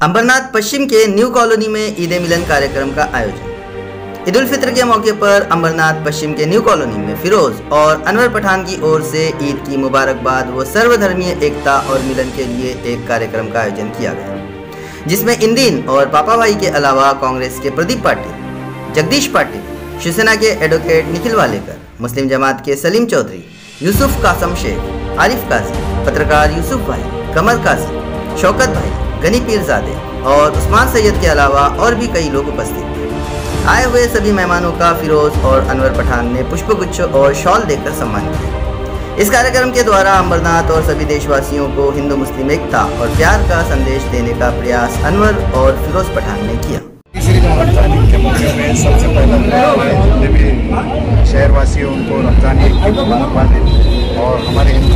अंबरनाथ पश्चिम के new colony में ईद मिलन कार्यक्रम का आयोजन। ईद उल फित्र के मौके पर अंबरनाथ पश्चिम के न्यू कॉलोनी में फिरोज और अनवर पठान की ओर से ईद की मुबारकबाद व सर्वधर्मीय एकता और मिलन के लिए एक कार्यक्रम का आयोजन किया गया, जिसमें इन दिन और पापा भाई के अलावा कांग्रेस के प्रदीप पाटिल, जगदीश पाटिल, शिवसेना के एडवोकेट निखिल वालेकर, मुस्लिम जमात के सलीम चौधरी, यूसुफ कासम शेख, आरिफ काजी, पत्रकार यूसुफ भाई, कमर काजी, शौकत भाई, गनी पीरजादे और उस्मान सैयद के अलावा और भी कई लोग उपस्थित थे। आए हुए सभी मेहमानों का फिरोज और अनवर पठान ने पुष्पगुच्छ और शॉल देकर सम्मान किया। इस कार्यक्रम के द्वारा अंबरनाथ और सभी देशवासियों को हिंदू मुस्लिम एकता और प्यार का संदेश देने का प्रयास अनवर और फिरोज पठान ने किया। के मौके में सबसे पहले जितने भी शहरवासियों उनको रमजानी मुबारकबाद और हमारे हिंदू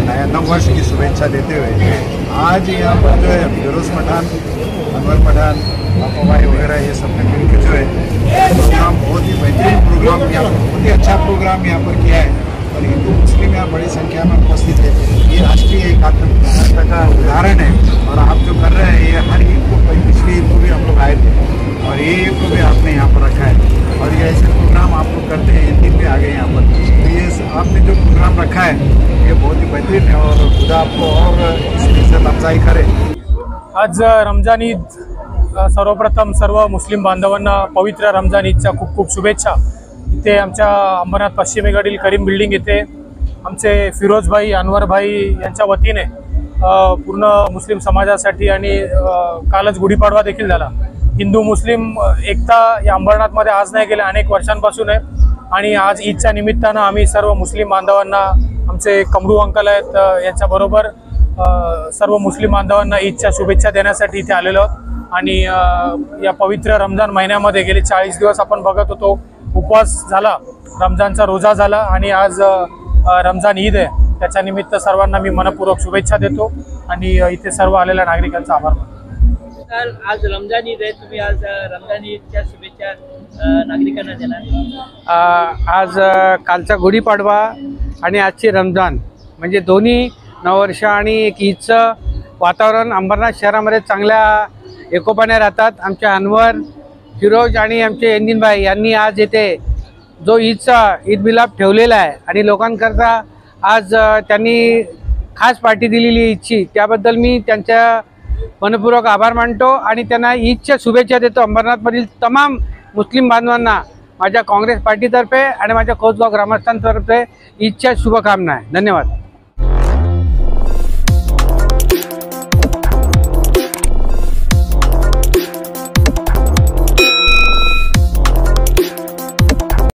नया नववर्ष की शुभेच्छा देते हुए आज यहाँ पर जो है फिरोज पठान, अनवर पठान, पापा भाई वगैरह ये सब ने मिलकर जो है प्रोग्राम बहुत ही बेहतरीन प्रोग्राम किया, बहुत ही अच्छा प्रोग्राम यहाँ पर किया है और हिंदू मुस्लिम यहाँ बड़ी संख्या में उपस्थित है। ये राष्ट्रीय एकात्मता का उदाहरण है और आप जो कर रहे हैं ये हर ईद को, पिछली ईद को भी हम लोग आए थे और ये ईद को भी आपने यहाँ पर रखा है और ये ऐसे प्रोग्राम आप लोग करते हैं, इन दिन में आ गए यहाँ पर। तो ये आपने जो प्रोग्राम रखा है ये बहुत ही बेहतरीन है और खुदा आपको और इसकी इज्जत अफजाई करे। आज रमजान ईद, सर्वप्रथम सर्व मुस्लिम बांधवांना पवित्र रमजान ईदच्या खूप खूप शुभेच्छा। इथे आमच्या अंबरनाथ पश्चिमेकडील करीम बिल्डिंग येथे आमचे फिरोज भाई, अनवर भाई यांच्या वतीने पूर्ण मुस्लिम समाजासाठी आणि कालच गुढीपाडवा देखील झाला। हिंदू मुस्लिम एकता या अंबरनाथमध्ये आज नाही गेल्या अनेक वर्षांपासून आहे आणि आज ईदच्या निमित्तानं आम्ही सर्व मुस्लिम बांधवांना, आमचे कमरू अंकल आहेत यांच्याबरोबर सर्व मुस्लिम बांधवांना ईदच्या शुभेच्छा देण्यासाठी इथे आलेलो आहोत। आणि या पवित्र रमजान महिन्यामध्ये गेले 40 दिवस आपण बघत होतो, उपवास झाला, रमजानचा रोजा झाला आणि आज रमजान ईद आहे, त्याच्या निमित्त सर्वांना मी मनपूर्वक शुभेच्छा देतो आणि इथे सर्व आलेल्या नागरिकांचा आभार मानतो। आज रमजान ईद आहे, तुम्ही आज रमजान ईदच्या शुभेच्छा नागरिकांना देणार। आज कालचा गुढीपाडवा आणि आजची रमजान म्हणजे दोन्ही नववर्ष आणि एक ईदचं वातावरण अंबरनाथ शहरामध्ये चांगल्या एकोपाने राहतात। आमचे अनवर, फिरोज आणि आमचे एंदिन भाई यांनी आज येथे जो ईदचा ईद मिलाप ठेवलेला आहे आणि लोकांकरता आज त्यांनी खास पार्टी दिलेली ईदची, त्याबद्दल मी त्यांच्या मनपूर्वक आभार मानतो आणि त्यांना ईदच्या शुभेच्छा देतो। अंबरनाथमधील तमाम मुस्लिम बांधवांना माझ्या काँग्रेस पार्टीतर्फे आणि माझ्या कोसगाव ग्रामस्थांतर्फे ईदच्या शुभकामना आहे। धन्यवाद।